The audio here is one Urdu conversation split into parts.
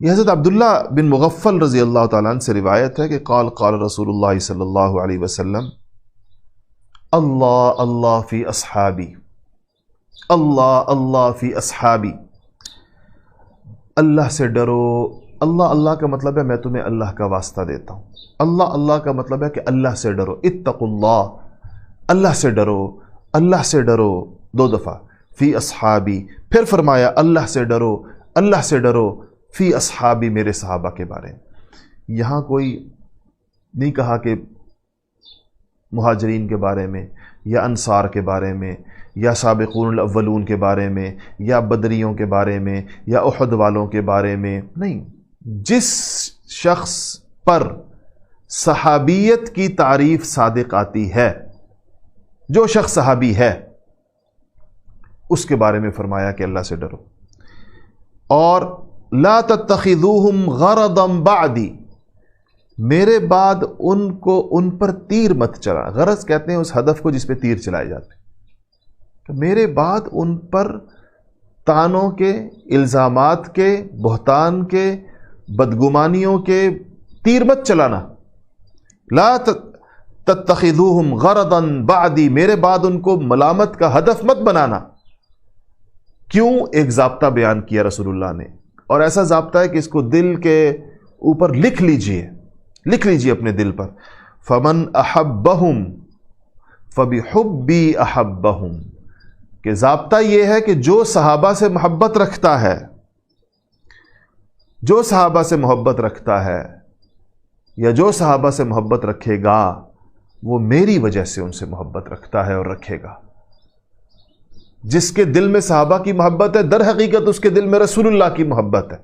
یہ حضرت عبداللہ بن مغفل رضی اللہ تعالیٰ عنہ سے روایت ہے کہ قال قال رسول اللہ صلی اللہ علیہ وسلم اللہ اللہ فی اصحابی، اللہ اللہ فی اصحابی، اللہ سے ڈرو۔ اللہ اللہ کا مطلب ہے میں تمہیں اللہ کا واسطہ دیتا ہوں۔ اللہ اللہ کا مطلب ہے کہ اللہ سے ڈرو، اتقوا اللہ، اللہ سے ڈرو، اللہ سے ڈرو، 2 دفعہ، فی اصحابی، پھر فرمایا اللہ سے ڈرو، اللہ سے ڈرو، فی اصحابی، میرے صحابہ کے بارے میں۔ یہاں کوئی نہیں کہا کہ مہاجرین کے بارے میں یا انصار کے بارے میں یا سابقون الاولون کے بارے میں یا بدریوں کے بارے میں یا احد والوں کے بارے میں، نہیں، جس شخص پر صحابیت کی تعریف صادق آتی ہے، جو شخص صحابی ہے، اس کے بارے میں فرمایا کہ اللہ سے ڈرو۔ اور لا تتخذوہم غرضا بعدی، میرے بعد ان پر تیر مت چلا۔ غرض کہتے ہیں اس ہدف کو جس پہ تیر چلائے جاتے ہیں، کہ میرے بعد ان پر طعنوں کے، الزامات کے، بہتان کے، بدگمانیوں کے تیر مت چلانا۔ لا تتخذوہم غرضا بعدی، میرے بعد ان کو ملامت کا ہدف مت بنانا۔ کیوں؟ ایک ضابطہ بیان کیا رسول اللہ نے، اور ایسا ضابطہ ہے کہ اس کو دل کے اوپر لکھ لیجئے اپنے دل پر۔ فمن احبہم فبحبی احبہم، کہ ضابطہ یہ ہے کہ جو صحابہ سے محبت رکھتا ہے، جو صحابہ سے محبت رکھتا ہے یا جو صحابہ سے محبت رکھے گا، وہ میری وجہ سے ان سے محبت رکھتا ہے اور رکھے گا۔ جس کے دل میں صحابہ کی محبت ہے، در حقیقت اس کے دل میں رسول اللہ کی محبت ہے۔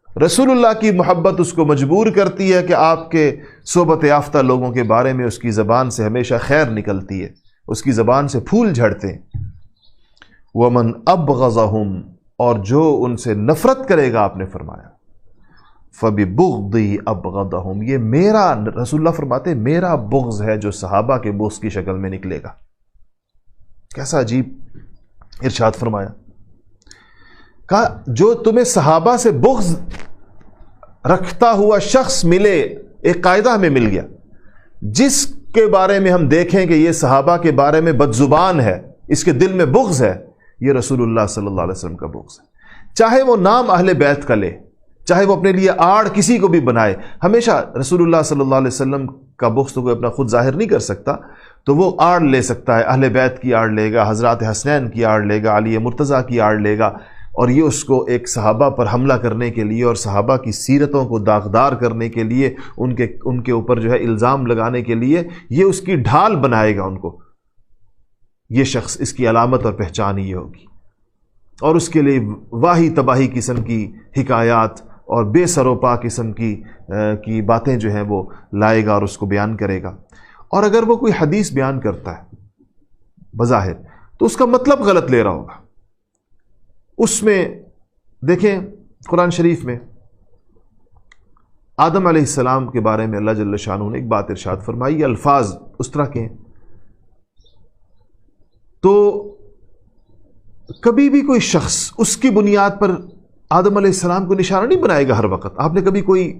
رسول اللہ کی محبت اس کو مجبور کرتی ہے کہ آپ کے صحبت یافتہ لوگوں کے بارے میں اس کی زبان سے ہمیشہ خیر نکلتی ہے، اس کی زبان سے پھول جھڑتے ہیں۔ وَمَنْ أَبْغَضَهُمْ، اور جو ان سے نفرت کرے گا، آپ نے فرمایا، فَبِبُغْضِي أَبْغَضَهُمْ، یہ میرا، رسول اللہ فرماتے میرا بغض ہے جو صحابہ کے بغض کی شکل میں نکلے گا۔ کیسا عجیب ارشاد فرمایا، کہا جو تمہیں صحابہ سے بغض رکھتا ہوا شخص ملے، ایک قاعدہ ہمیں مل گیا، جس کے بارے میں ہم دیکھیں کہ یہ صحابہ کے بارے میں بدزبان ہے، اس کے دل میں بغض ہے، یہ رسول اللہ صلی اللہ علیہ وسلم کا بغض ہے۔ چاہے وہ نام اہل بیت کا لے، چاہے وہ اپنے لیے آڑ کسی کو بھی بنائے، ہمیشہ رسول اللہ صلی اللہ علیہ وسلم کا بغض تو کوئی اپنا خود ظاہر نہیں کر سکتا، تو وہ آڑ لے سکتا ہے، اہل بیت کی آڑ لے گا، حضرات حسنین کی آڑ لے گا، علی مرتضیٰ کی آڑ لے گا، اور یہ اس کو ایک صحابہ پر حملہ کرنے کے لیے اور صحابہ کی سیرتوں کو داغدار کرنے کے لیے، ان کے اوپر جو ہے الزام لگانے کے لیے، یہ اس کی ڈھال بنائے گا ان کو۔ یہ شخص، اس کی علامت اور پہچان یہ ہوگی، اور اس کے لیے واہی تباہی قسم کی حکایات اور بے سروپا قسم کی باتیں جو ہیں وہ لائے گا اور اس کو بیان کرے گا۔ اور اگر وہ کوئی حدیث بیان کرتا ہے بظاہر، تو اس کا مطلب غلط لے رہا ہوگا۔ اس میں دیکھیں قرآن شریف میں آدم علیہ السلام کے بارے میں اللہ جل شانہ نے ایک بات ارشاد فرمائی، یہ الفاظ اس طرح کے ہیں، تو کبھی بھی کوئی شخص اس کی بنیاد پر آدم علیہ السلام کو نشانہ نہیں بنائے گا ہر وقت۔ آپ نے کبھی کوئی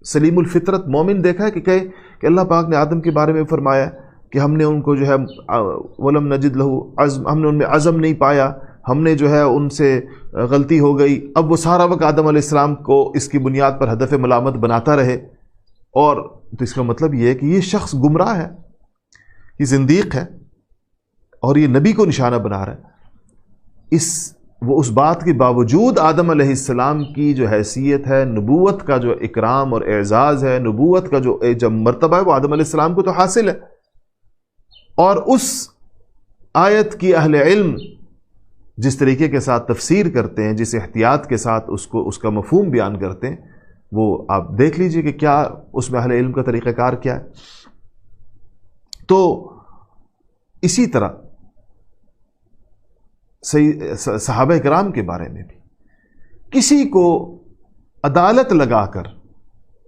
سلیم الفطرت مومن دیکھا ہے کہ کہے کہ اللہ پاک نے آدم کے بارے میں فرمایا کہ ہم نے ان کو جو ہے وَلَمْ نَجِدْ لَهُ عزم، ہم نے ان میں عزم نہیں پایا، ہم نے جو ہے ان سے غلطی ہو گئی، اب وہ سارا وقت آدم علیہ السلام کو اس کی بنیاد پر ہدف ملامت بناتا رہے؟ اور تو اس کا مطلب یہ ہے کہ یہ شخص گمراہ ہے، یہ زندیق ہے، اور یہ نبی کو نشانہ بنا رہا ہے۔ وہ اس بات کے باوجود آدم علیہ السلام کی جو حیثیت ہے، نبوت کا جو اکرام اور اعزاز ہے، نبوت کا جو مرتبہ ہے، وہ آدم علیہ السلام کو تو حاصل ہے۔ اور اس آیت کی اہل علم جس طریقے کے ساتھ تفسیر کرتے ہیں، جس احتیاط کے ساتھ اس کا مفہوم بیان کرتے ہیں، وہ آپ دیکھ لیجئے کہ کیا اس میں اہل علم کا طریقہ کار کیا ہے۔ تو اسی طرح صحابہ کرام کے بارے میں بھی کسی کو عدالت لگا کر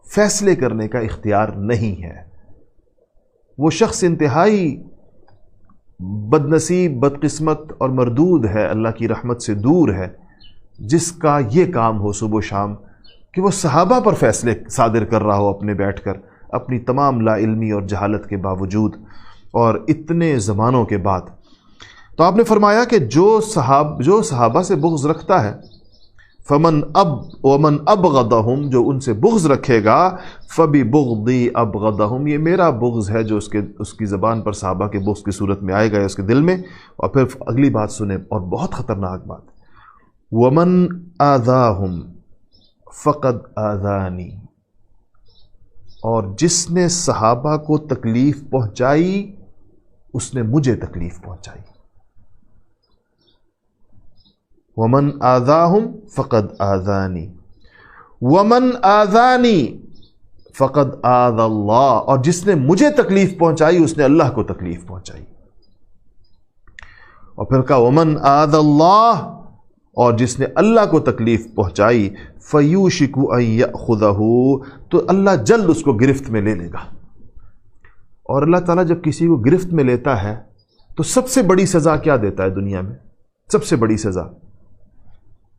فیصلے کرنے کا اختیار نہیں ہے۔ وہ شخص انتہائی بد نصیب، بدقسمت اور مردود ہے، اللہ کی رحمت سے دور ہے، جس کا یہ کام ہو صبح و شام کہ وہ صحابہ پر فیصلے صادر کر رہا ہو اپنے بیٹھ کر، اپنی تمام لا علمی اور جہالت کے باوجود اور اتنے زمانوں کے بعد۔ تو آپ نے فرمایا کہ جو صحابہ سے بغض رکھتا ہے، ومن ابغضہم، جو ان سے بغض رکھے گا، فببغضی ابغضہم، یہ میرا بغض ہے جو اس کی زبان پر صحابہ کے بغض کی صورت میں آئے گا یا اس کے دل میں۔ اور پھر اگلی بات سنیں، اور بہت خطرناک بات، ومن آذاہم فقد آذانی، اور جس نے صحابہ کو تکلیف پہنچائی اس نے مجھے تکلیف پہنچائی۔ ومن آذاہم فقد آذانی ومن آذانی فقد آذى اللہ، اور جس نے مجھے تکلیف پہنچائی اس نے اللہ کو تکلیف پہنچائی۔ اور پھر کہا ومن آذى اللہ، اور جس نے اللہ کو تکلیف پہنچائی، فیوشک ان یأخذہ، تو اللہ جلد اس کو گرفت میں لے لے گا۔ اور اللہ تعالیٰ جب کسی کو گرفت میں لیتا ہے تو سب سے بڑی سزا کیا دیتا ہے دنیا میں؟ سب سے بڑی سزا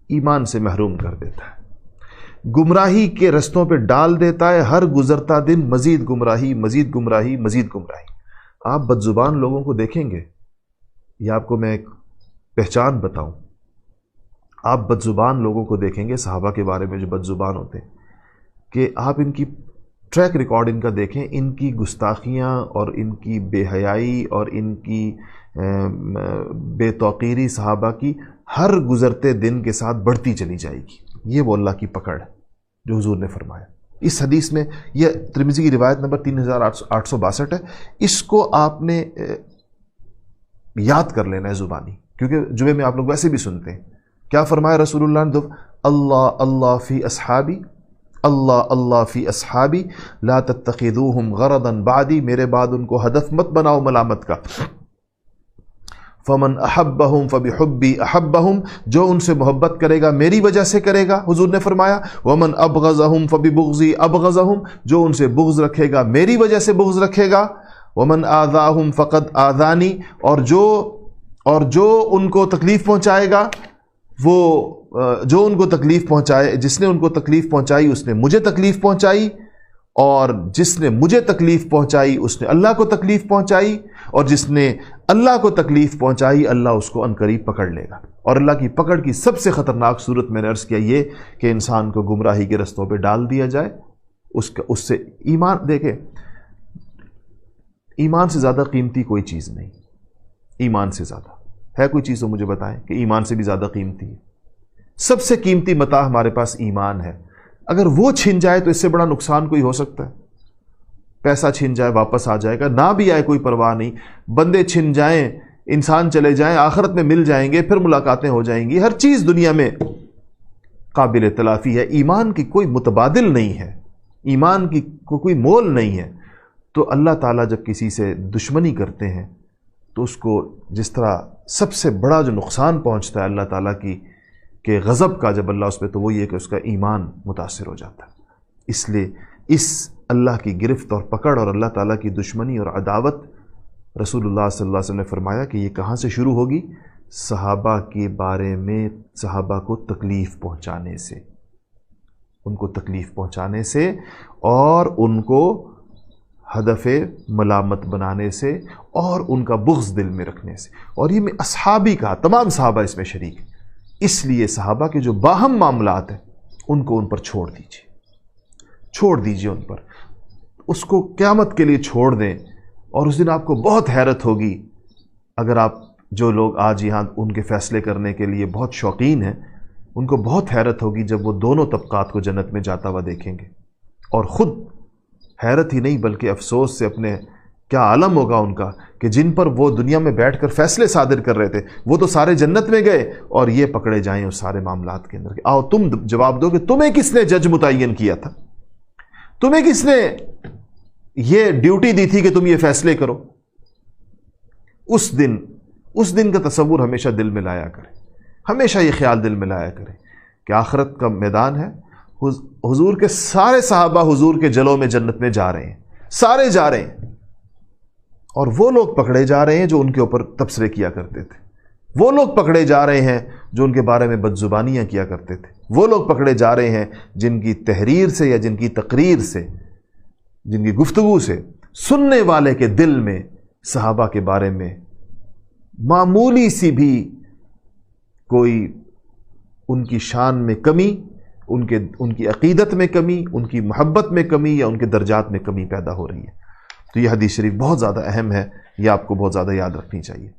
ایمان سے محروم کر دیتا ہے، گمراہی کے رستوں پہ ڈال دیتا ہے، ہر گزرتا دن مزید گمراہی، مزید گمراہی، مزید گمراہی۔ آپ بدزبان لوگوں کو دیکھیں گے، یہ آپ کو میں ایک پہچان بتاؤں، آپ بدزبان لوگوں کو دیکھیں گے صحابہ کے بارے میں جو بدزبان ہوتے ہیں، کہ آپ ان کی ٹریک ریکارڈ ان کا دیکھیں، ان کی گستاخیاں اور ان کی بے حیائی اور ان کی بے توقیری صحابہ کی ہر گزرتے دن کے ساتھ بڑھتی چلی جائے گی۔ یہ وہ اللہ کی پکڑ ہے جو حضور نے فرمایا۔ اس حدیث میں، یہ ترمذی کی روایت نمبر 3862 ہے، اس کو آپ نے یاد کر لینا ہے زبانی، کیونکہ جمعے میں آپ لوگ ویسے بھی سنتے ہیں۔ کیا فرمایا رسول اللہ نے؟ اللہ اللہ فی اصحابی، اللہ اللہ فی اصحابی لا تتخذوہم غرضا بعدی، میرے بعد ان کو ہدف مت بناؤ ملامت کا۔ فمن احبہم فبحبی احبہم، جو ان سے محبت کرے گا میری وجہ سے کرے گا، حضور نے فرمایا۔ ومن ابغضہم فببغضی ابغضہم، جو ان سے بغض رکھے گا میری وجہ سے بغض رکھے گا۔ ومن آذاہم فقد آذانی، اور جو ان کو تکلیف پہنچائے گا، وہ جو ان کو تکلیف پہنچائے، جس نے ان کو تکلیف پہنچائی اس نے مجھے تکلیف پہنچائی، اور جس نے مجھے تکلیف پہنچائی اس نے اللہ کو تکلیف پہنچائی، اور جس نے اللہ کو تکلیف پہنچائی اللہ اس کو عنقریب پکڑ لے گا۔ اور اللہ کی پکڑ کی سب سے خطرناک صورت میں نے عرض کیا یہ کہ انسان کو گمراہی کے رستوں پہ ڈال دیا جائے، اس سے ایمان، دیکھیں ایمان سے زیادہ قیمتی کوئی چیز نہیں، ایمان سے زیادہ ہے کوئی چیز تو مجھے بتائیں کہ ایمان سے بھی زیادہ قیمتی ہے۔ سب سے قیمتی متاع ہمارے پاس ایمان ہے، اگر وہ چھن جائے تو اس سے بڑا نقصان کوئی ہو سکتا ہے؟ پیسہ چھن جائے واپس آ جائے گا، نہ بھی آئے کوئی پرواہ نہیں، بندے چھن جائیں، انسان چلے جائیں، آخرت میں مل جائیں گے، پھر ملاقاتیں ہو جائیں گی، ہر چیز دنیا میں قابل تلافی ہے۔ ایمان کی کوئی متبادل نہیں ہے، ایمان کی کوئی مول نہیں ہے۔ تو اللہ تعالیٰ جب کسی سے دشمنی کرتے ہیں تو اس کو جس طرح سب سے بڑا جو نقصان پہنچتا ہے اللہ تعالیٰ کی کہ غضب کا جب اللہ اس پہ، تو وہ یہ کہ اس کا ایمان متاثر ہو جاتا ہے۔ اس لیے اس اللہ کی گرفت اور پکڑ اور اللہ تعالیٰ کی دشمنی اور عداوت، رسول اللہ صلی اللہ علیہ وسلم نے فرمایا کہ یہ کہاں سے شروع ہوگی؟ صحابہ کے بارے میں صحابہ کو تکلیف پہنچانے سے، ان کو تکلیف پہنچانے سے، اور ان کو ہدف ملامت بنانے سے، اور ان کا بغض دل میں رکھنے سے۔ اور یہ میں اصحابی کہا، تمام صحابہ اس میں شریک ہیں۔ اس لیے صحابہ کے جو باہم معاملات ہیں ان کو ان پر چھوڑ دیجیے ان پر، اس کو قیامت کے لیے چھوڑ دیں۔ اور اس دن آپ کو بہت حیرت ہوگی، اگر آپ جو لوگ آج یہاں ان کے فیصلے کرنے کے لیے بہت شوقین ہیں، ان کو بہت حیرت ہوگی جب وہ دونوں طبقات کو جنت میں جاتا ہوا دیکھیں گے، اور خود حیرت ہی نہیں بلکہ افسوس سے اپنے کیا عالم ہوگا ان کا کہ جن پر وہ دنیا میں بیٹھ کر فیصلے صادر کر رہے تھے وہ تو سارے جنت میں گئے، اور یہ پکڑے جائیں اس سارے معاملات کے اندر کہ آؤ تم جواب دو کہ تمہیں کس نے جج متعین کیا تھا، تمہیں کس نے یہ ڈیوٹی دی تھی کہ تم یہ فیصلے کرو۔ اس دن کا تصور ہمیشہ دل میں لایا کرے، ہمیشہ یہ خیال دل میں لایا کرے کہ آخرت کا میدان ہے، حضور کے سارے صحابہ حضور کے جلوں میں جنت میں جا رہے ہیں، سارے جا رہے ہیں، اور وہ لوگ پکڑے جا رہے ہیں جو ان کے اوپر تبصرے کیا کرتے تھے، وہ لوگ پکڑے جا رہے ہیں جو ان کے بارے میں بدزبانیاں کیا کرتے تھے، وہ لوگ پکڑے جا رہے ہیں جن کی تحریر سے یا جن کی تقریر سے، جن کی گفتگو سے سننے والے کے دل میں صحابہ کے بارے میں معمولی سی بھی کوئی ان کی شان میں کمی، ان کی عقیدت میں کمی، ان کی محبت میں کمی یا ان کے درجات میں کمی پیدا ہو رہی ہے۔ تو یہ حدیث شریف بہت زیادہ اہم ہے، یہ آپ کو بہت زیادہ یاد رکھنی چاہیے۔